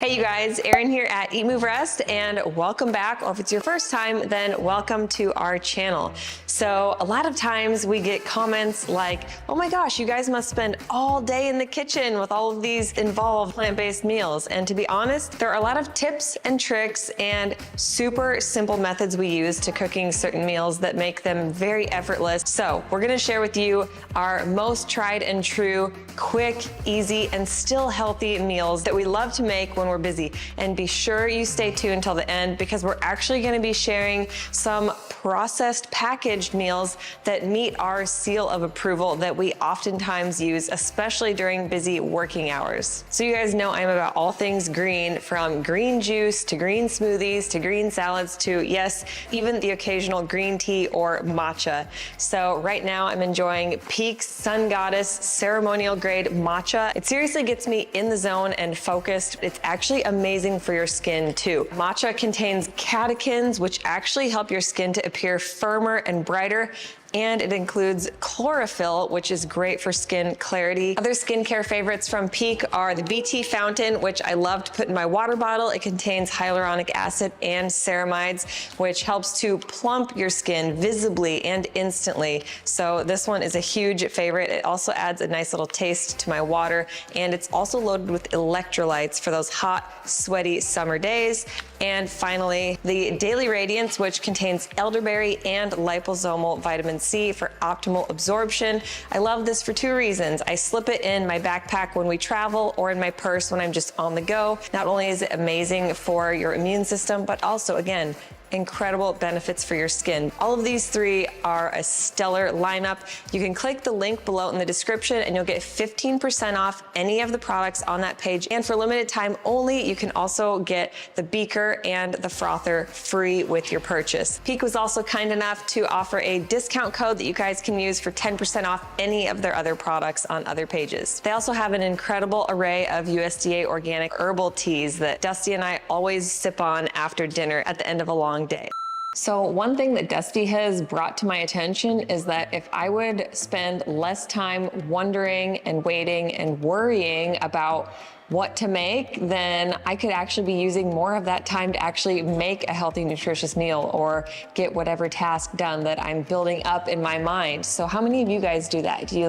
Hey you guys, Erin here at Eat, Move, Rest, and welcome back, or if it's your first time, then welcome to our channel. So a lot of times we get comments like, oh my gosh, you guys must spend all day in the kitchen with all of these involved plant-based meals. And to be honest, there are a lot of tips and tricks and super simple methods we use to cooking certain meals that make them very effortless. So we're gonna share with you our most tried and true, quick, easy, and still healthy meals that we love to make when we're busy. And be sure you stay tuned until the end because we're actually going to be sharing some processed packaged meals that meet our seal of approval that we oftentimes use, especially during busy working hours. So you guys know I'm about all things green, from green juice to green smoothies to green salads to, yes, even the occasional green tea or matcha. So right now I'm enjoying Peak Sun Goddess ceremonial grade matcha. It seriously gets me in the zone and focused. It's actually amazing for your skin too. Matcha contains catechins, which actually help your skin to appear firmer and brighter. And it includes chlorophyll, which is great for skin clarity. Other skincare favorites from Peak are the BT Fountain, which I love to put in my water bottle. It contains hyaluronic acid and ceramides, which helps to plump your skin visibly and instantly. So this one is a huge favorite. It also adds a nice little taste to my water, and it's also loaded with electrolytes for those hot, sweaty summer days. And finally, the Daily Radiance, which contains elderberry and liposomal vitamin C for optimal absorption. I love this for two reasons. I slip it in my backpack when we travel or in my purse when I'm just on the go. Not only is it amazing for your immune system, but also, again, incredible benefits for your skin. All of these three are a stellar lineup. You can click the link below in the description and you'll get 15% off any of the products on that page. And for limited time only, you can also get the beaker and the frother free with your purchase. Peak was also kind enough to offer a discount code that you guys can use for 10% off any of their other products on other pages. They also have an incredible array of USDA organic herbal teas that Dusty and I always sip on after dinner at the end of a long day. So one thing that Dusty has brought to my attention is that if I would spend less time wondering and waiting and worrying about what to make, then I could actually be using more of that time to actually make a healthy, nutritious meal or get whatever task done that I'm building up in my mind. So how many of you guys do that? Do you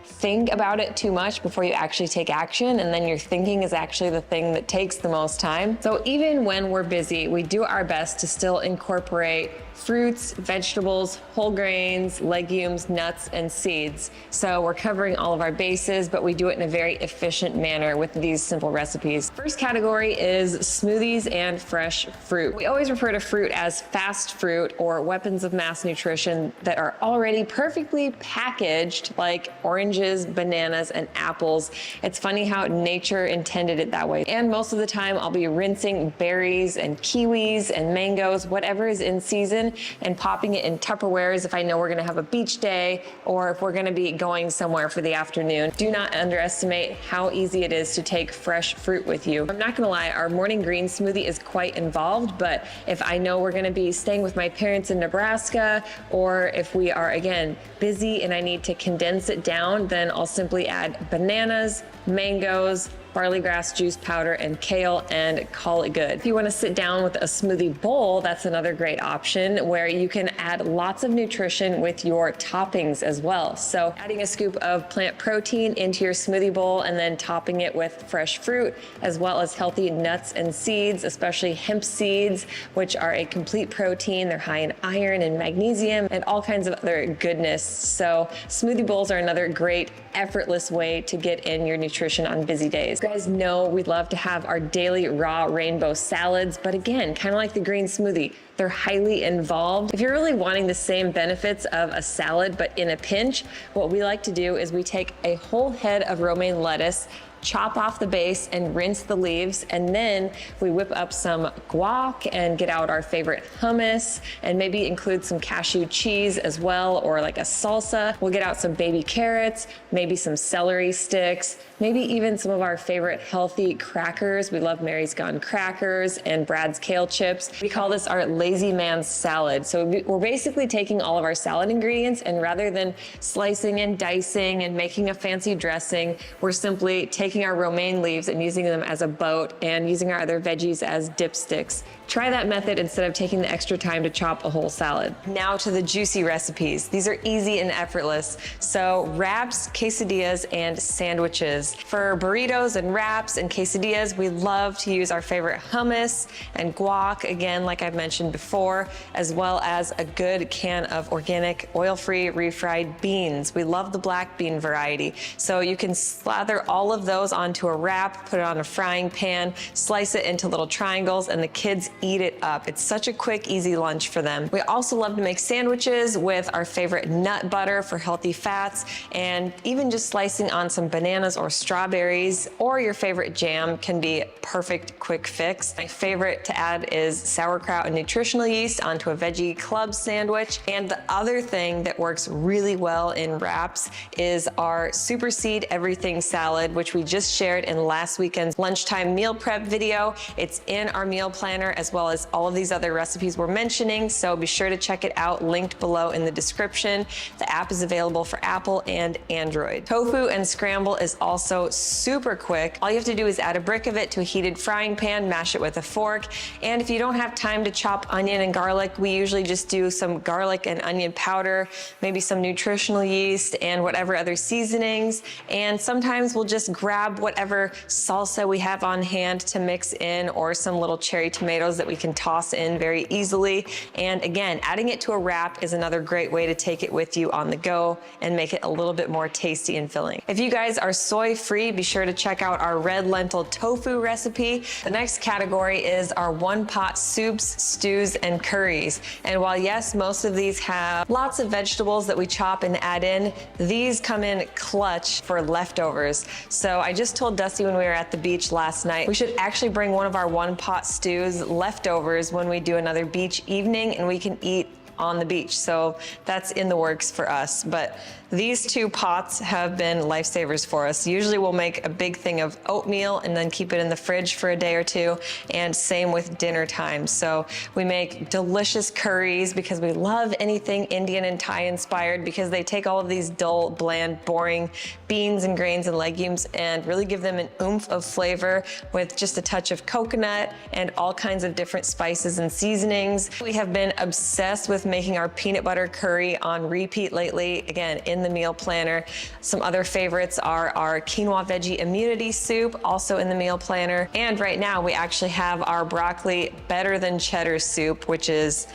think about it too much before you actually take action, and then your thinking is actually the thing that takes the most time? So even when we're busy, we do our best to still incorporate fruits, vegetables, whole grains, legumes, nuts, and seeds. So we're covering all of our bases, but we do it in a very efficient manner with these simple recipes. First category is smoothies and fresh fruit. We always refer to fruit as fast fruit or weapons of mass nutrition that are already perfectly packaged, like oranges, bananas, and apples. It's funny how nature intended it that way. And most of the time I'll be rinsing berries and kiwis and mangoes, whatever is in season, and popping it in Tupperwares if I know we're gonna have a beach day or if we're gonna be going somewhere for the afternoon. Do not underestimate how easy it is to take fresh fruit with you. I'm not gonna lie, our morning green smoothie is quite involved, but if I know we're gonna be staying with my parents in Nebraska, or if we are, again, busy and I need to condense it down, then I'll simply add bananas, mangoes, barley grass juice powder, and kale, and call it good. If you want to sit down with a smoothie bowl, that's another great option where you can add lots of nutrition with your toppings as well. So adding a scoop of plant protein into your smoothie bowl and then topping it with fresh fruit, as well as healthy nuts and seeds, especially hemp seeds, which are a complete protein. They're high in iron and magnesium and all kinds of other goodness. So smoothie bowls are another great, effortless way to get in your nutrition on busy days. You guys know we love to have our daily raw rainbow salads, but again, kind of like the green smoothie, they're highly involved. If you're really wanting the same benefits of a salad, but in a pinch, what we like to do is we take a whole head of romaine lettuce, chop off the base and rinse the leaves, and then we whip up some guac and get out our favorite hummus and maybe include some cashew cheese as well, or like a salsa. We'll get out some baby carrots, maybe some celery sticks, maybe even some of our favorite healthy crackers. We love Mary's Gone crackers and Brad's kale chips. We call this our lazy man's salad. So we're basically taking all of our salad ingredients, and rather than slicing and dicing and making a fancy dressing, we're simply taking taking our romaine leaves and using them as a boat and using our other veggies as dipsticks. Try that method instead of taking the extra time to chop a whole salad. Now to the juicy recipes. These are easy and effortless. So wraps, quesadillas, and sandwiches. For burritos and wraps and quesadillas, we love to use our favorite hummus and guac, again, like I've mentioned before, as well as a good can of organic, oil-free, refried beans. We love the black bean variety. So you can slather all of those onto a wrap, put it on a frying pan, slice it into little triangles, and the kids eat it up. It's such a quick, easy lunch for them. We also love to make sandwiches with our favorite nut butter for healthy fats, and even just slicing on some bananas or strawberries or your favorite jam can be a perfect quick fix. My favorite to add is sauerkraut and nutritional yeast onto a veggie club sandwich. And the other thing that works really well in wraps is our Super Seed Everything salad, which we just shared in last weekend's lunchtime meal prep video. It's in our meal planner as well as all of these other recipes we're mentioning, so be sure to check it out, linked below in the description. The app is available for Apple and Android. Tofu and scramble is also super quick. All you have to do is add a brick of it to a heated frying pan, mash it with a fork, and if you don't have time to chop onion and garlic, we usually just do some garlic and onion powder, maybe some nutritional yeast and whatever other seasonings, and sometimes we'll just grab whatever salsa we have on hand to mix in, or some little cherry tomatoes that we can toss in very easily. And again, adding it to a wrap is another great way to take it with you on the go and make it a little bit more tasty and filling. If you guys are soy free, be sure to check out our red lentil tofu recipe. The next category is our one pot soups, stews, and curries. And while yes, most of these have lots of vegetables that we chop and add in, these come in clutch for leftovers. So I just told Dusty when we were at the beach last night, we should actually bring one of our one pot stews leftovers when we do another beach evening and we can eat on the beach. So that's in the works for us. But these two pots have been lifesavers for us. Usually we'll make a big thing of oatmeal and then keep it in the fridge for a day or two, and same with dinner time. So we make delicious curries because we love anything Indian and Thai inspired, because they take all of these dull, bland, boring beans and grains and legumes and really give them an oomph of flavor with just a touch of coconut and all kinds of different spices and seasonings. We have been obsessed with making our peanut butter curry on repeat lately, again, in the meal planner. Some other favorites are our quinoa veggie immunity soup, also in the meal planner. And right now we actually have our broccoli better than cheddar soup, which is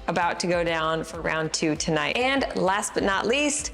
about to go down for round 2 tonight. And last but not least,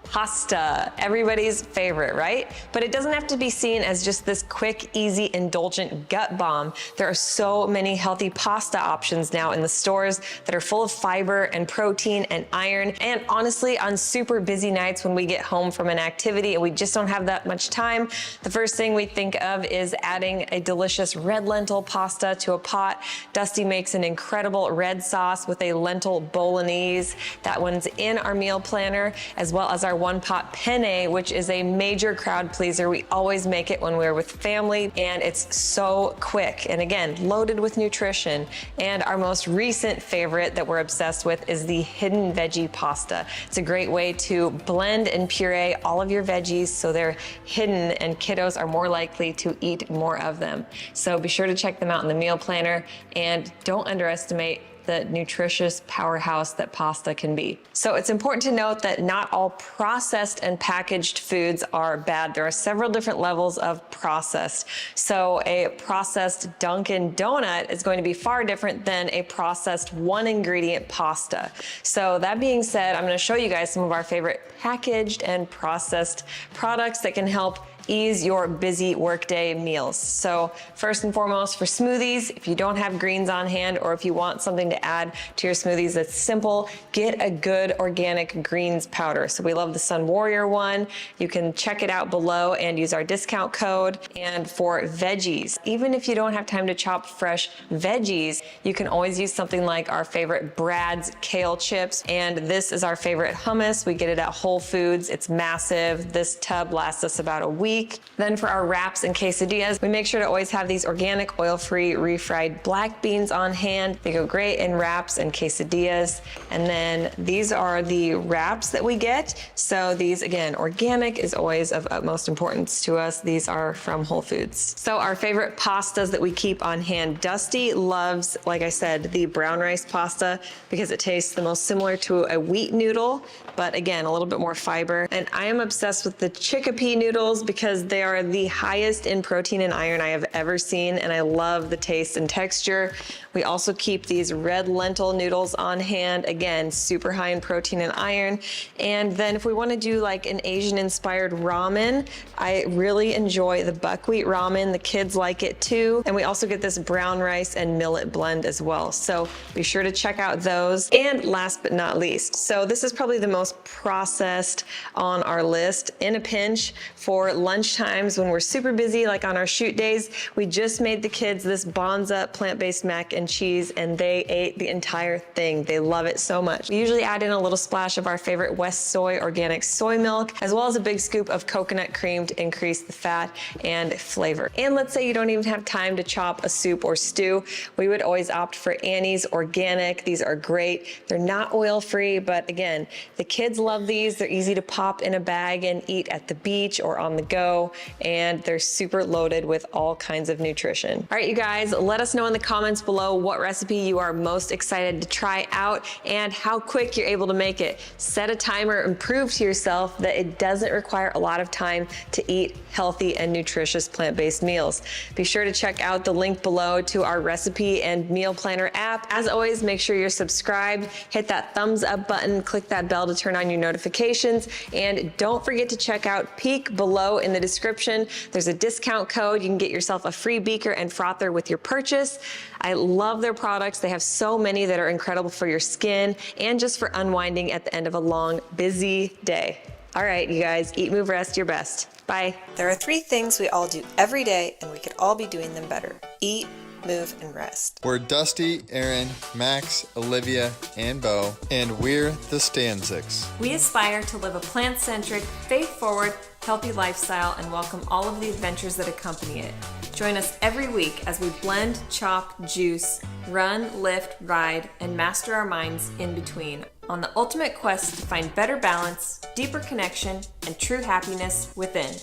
pasta, everybody's favorite, right? But it doesn't have to be seen as just this quick, easy, indulgent gut bomb. There are so many healthy pasta options now in the stores that are full of fiber and protein and iron. And honestly, on super busy nights when we get home from an activity and we just don't have that much time, the first thing we think of is adding a delicious red lentil pasta to a pot. Dusty makes an incredible red sauce with a lentil bolognese. That one's in our meal planner, as well as our one pot penne, which is a major crowd pleaser. We always make it when we're with family, and it's so quick. And again, loaded with nutrition. And our most recent favorite that we're obsessed with is the hidden veggie pasta. It's a great way to blend and puree all of your veggies so they're hidden and kiddos are more likely to eat more of them. So be sure to check them out in the meal planner, and don't underestimate the nutritious powerhouse that pasta can be. So it's important to note that not all processed and packaged foods are bad. There are several different levels of processed. So a processed Dunkin' Donut is going to be far different than a processed one ingredient pasta. So that being said, I'm gonna show you guys some of our favorite packaged and processed products that can help ease your busy workday meals. So first and foremost, for smoothies, if you don't have greens on hand, or if you want something to add to your smoothies that's simple, get a good organic greens powder. So we love the Sun Warrior one. You can check it out below and use our discount code. And for veggies, even if you don't have time to chop fresh veggies, you can always use something like our favorite Brad's kale chips. And this is our favorite hummus. We get it at Whole Foods. It's massive. This tub lasts us about a week. week. Then for our wraps and quesadillas, we make sure to always have these organic, oil-free, refried black beans on hand. They go great in wraps and quesadillas. And then these are the wraps that we get. So these, again, organic is always of utmost importance to us. These are from Whole Foods. So our favorite pastas that we keep on hand. Dusty loves, like I said, the brown rice pasta because it tastes the most similar to a wheat noodle, but again, a little bit more fiber. And I am obsessed with the chickpea noodles because they are the highest in protein and iron I have ever seen, and I love the taste and texture. We also keep these red lentil noodles on hand. Again, super high in protein and iron. And then if we want to do like an Asian-inspired ramen, I really enjoy the buckwheat ramen. The kids like it too. And we also get this brown rice and millet blend as well. So be sure to check out those. And last but not least, so this is probably the most processed on our list. In a pinch, for lunch times when we're super busy, like on our shoot days, we just made the kids this Bonza plant-based mac and cheese, and they ate the entire thing. They love it so much. We usually add in a little splash of our favorite West Soy organic soy milk, as well as a big scoop of coconut cream to increase the fat and flavor. And let's say you don't even have time to chop a soup or stew, we would always opt for Annie's organic. These are great. They're not oil-free, but again, the kids love these. They're easy to pop in a bag and eat at the beach or on the go, and they're super loaded with all kinds of nutrition. All right, you guys, let us know in the comments below what recipe you are most excited to try out and how quick you're able to make it. Set a timer and prove to yourself that it doesn't require a lot of time to eat healthy and nutritious plant-based meals. Be sure to check out the link below to our recipe and meal planner app. As always, make sure you're subscribed, hit that thumbs up button, click that bell to turn on your notifications, and don't forget to check out Peek below in the description. There's a discount code. You can get yourself a free beaker and frother with your purchase. I love their products. They have so many that are incredible for your skin and just for unwinding at the end of a long, busy day. All right, you guys, eat, move, rest your best. Bye. There are 3 things we all do every day, and we could all be doing them better. Eat, move, and rest. We're Dusty, Aaron, Max, Olivia, and Bo, and we're the Stanzics. We aspire to live a plant-centric, faith-forward, healthy lifestyle and welcome all of the adventures that accompany it. Join us every week as we blend, chop, juice, run, lift, ride, and master our minds in between on the ultimate quest to find better balance, deeper connection, and true happiness within.